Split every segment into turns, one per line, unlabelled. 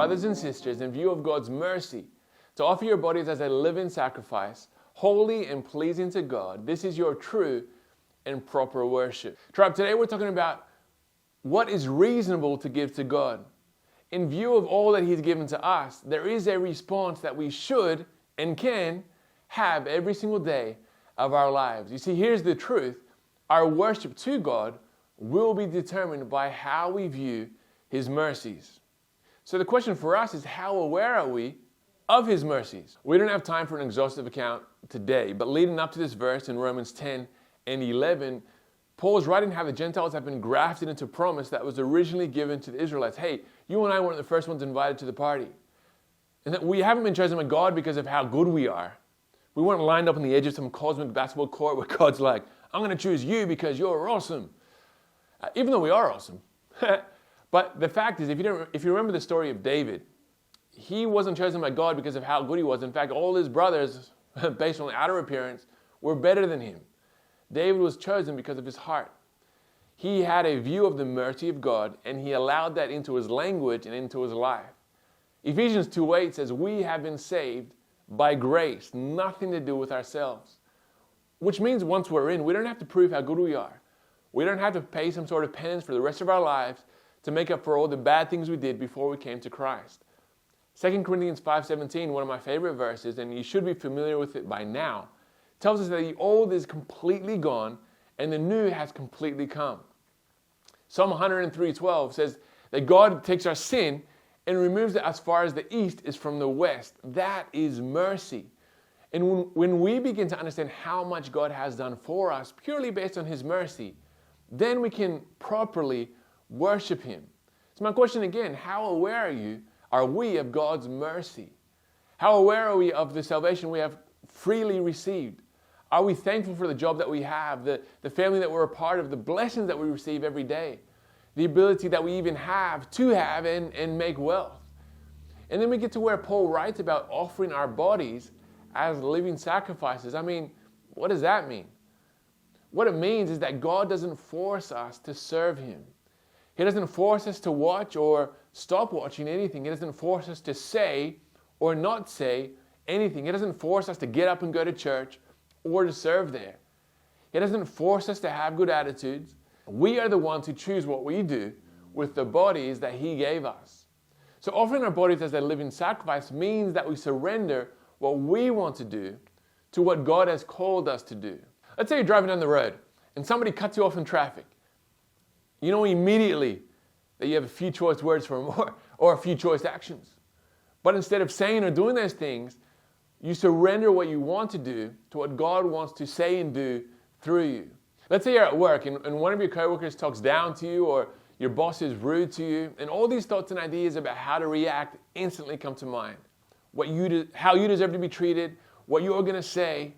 brothers and sisters, in view of God's mercy, to offer your bodies as a living sacrifice, holy and pleasing to God. This is your true and proper worship. Tribe, today we're talking about what is reasonable to give to God. In view of all that He's given to us, there is a response that we should and can have every single day of our lives. You see, here's the truth. Our worship to God will be determined by how we view His mercies. So the question for us is, how aware are we of His mercies? We don't have time for an exhaustive account today, but leading up to this verse in Romans 10 and 11, Paul's writing how the Gentiles have been grafted into promise that was originally given to the Israelites. Hey, you and I weren't the first ones invited to the party. And that we haven't been chosen by God because of how good we are. We weren't lined up on the edge of some cosmic basketball court where God's like, I'm going to choose you because you're awesome. Even though we are awesome. But the fact is, if you remember the story of David, he wasn't chosen by God because of how good he was. In fact, all his brothers, based on the outer appearance, were better than him. David was chosen because of his heart. He had a view of the mercy of God, and he allowed that into his language and into his life. Ephesians 2:8 says, we have been saved by grace, nothing to do with ourselves. Which means once we're in, we don't have to prove how good we are. We don't have to pay some sort of penance for the rest of our lives to make up for all the bad things we did before we came to Christ. 2 Corinthians 5:17, one of my favorite verses, and you should be familiar with it by now, tells us that the old is completely gone and the new has completely come. Psalm 103:12 says that God takes our sin and removes it as far as the east is from the west. That is mercy. And when we begin to understand how much God has done for us purely based on His mercy, then we can properly worship Him. So my question again, how aware are we of God's mercy? How aware are we of the salvation we have freely received? Are we thankful for the job that we have, the family that we're a part of, the blessings that we receive every day, the ability that we even have to have and make wealth? And then we get to where Paul writes about offering our bodies as living sacrifices. I mean, what does that mean? What it means is that God doesn't force us to serve Him. He doesn't force us to watch or stop watching anything. He doesn't force us to say or not say anything. He doesn't force us to get up and go to church or to serve there. He doesn't force us to have good attitudes. We are the ones who choose what we do with the bodies that He gave us. So offering our bodies as a living sacrifice means that we surrender what we want to do to what God has called us to do. Let's say you're driving down the road and somebody cuts you off in traffic. You know immediately that you have a few choice words for them or a few choice actions. But instead of saying or doing those things, you surrender what you want to do to what God wants to say and do through you. Let's say you're at work and one of your coworkers talks down to you, or your boss is rude to you, and all these thoughts and ideas about how to react instantly come to mind. How you deserve to be treated, what you're going to say.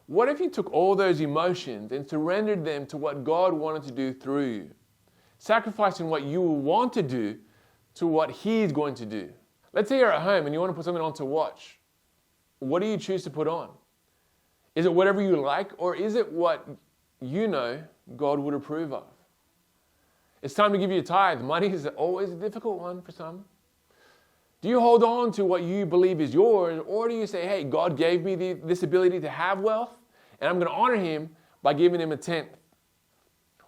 What if you took all those emotions and surrendered them to what God wanted to do through you? Sacrificing what you want to do to what He's going to do. Let's say you're at home and you want to put something on to watch. What do you choose to put on? Is it whatever you like, or is it what you know God would approve of? It's time to give you a tithe. Money is always a difficult one for some. Do you hold on to what you believe is yours, or do you say, hey, God gave me this ability to have wealth, and I'm going to honor Him by giving Him a tenth?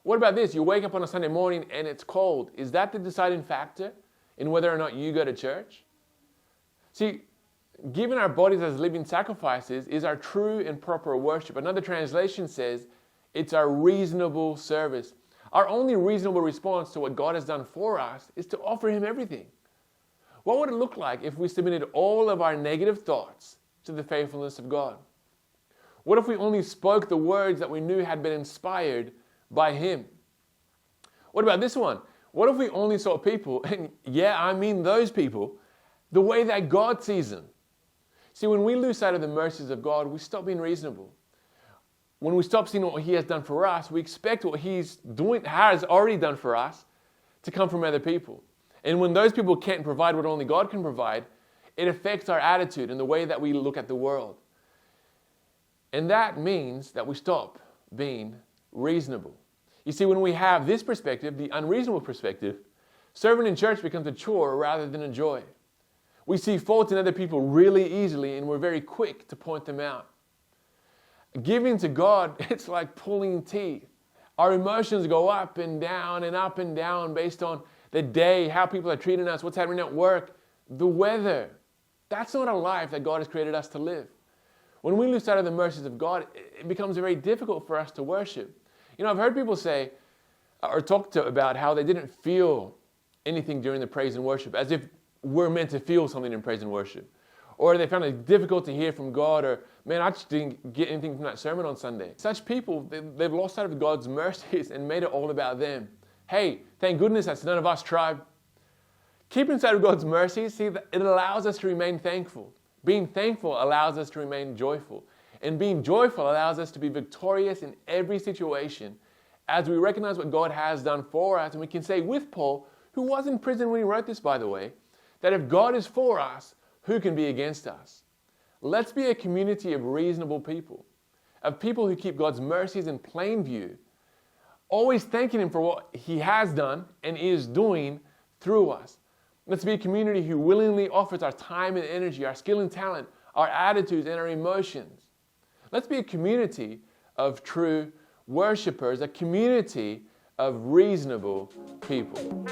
What about this? You wake up on a Sunday morning and it's cold. Is that the deciding factor in whether or not you go to church? See, giving our bodies as living sacrifices is our true and proper worship. Another translation says it's our reasonable service. Our only reasonable response to what God has done for us is to offer Him everything. What would it look like if we submitted all of our negative thoughts to the faithfulness of God? What if we only spoke the words that we knew had been inspired by Him? What about this one? What if we only saw people, and yeah, I mean those people, the way that God sees them? See, when we lose sight of the mercies of God, we stop being reasonable. When we stop seeing what He has done for us, we expect what He's doing, has already done for us, to come from other people. And when those people can't provide what only God can provide, it affects our attitude and the way that we look at the world. And that means that we stop being reasonable. You see, when we have this perspective, the unreasonable perspective, Serving in church becomes a chore rather than a joy. We see faults in other people really easily, and we're very quick to point them out. Giving to God, it's like pulling teeth. Our emotions go up and down based on the day, how people are treating us, what's happening at work, the weather. That's not a life that God has created us to live. When we lose sight of the mercies of God, it becomes very difficult for us to worship. You know, I've heard people say or talk about how they didn't feel anything during the praise and worship, as if we're meant to feel something in praise and worship. Or they found it difficult to hear from God, or, man, I just didn't get anything from that sermon on Sunday. Such people, they've lost sight of God's mercies and made it all about them. Hey, thank goodness that's none of us, tribe. Keeping sight of God's mercies, see, it allows us to remain thankful. Being thankful allows us to remain joyful. And being joyful allows us to be victorious in every situation as we recognize what God has done for us. And we can say with Paul, who was in prison when he wrote this, by the way, that if God is for us, who can be against us? Let's be a community of reasonable people, of people who keep God's mercies in plain view, always thanking Him for what He has done and is doing through us. Let's be a community who willingly offers our time and energy, our skill and talent, our attitudes and our emotions. Let's be a community of true worshipers, a community of reasonable people.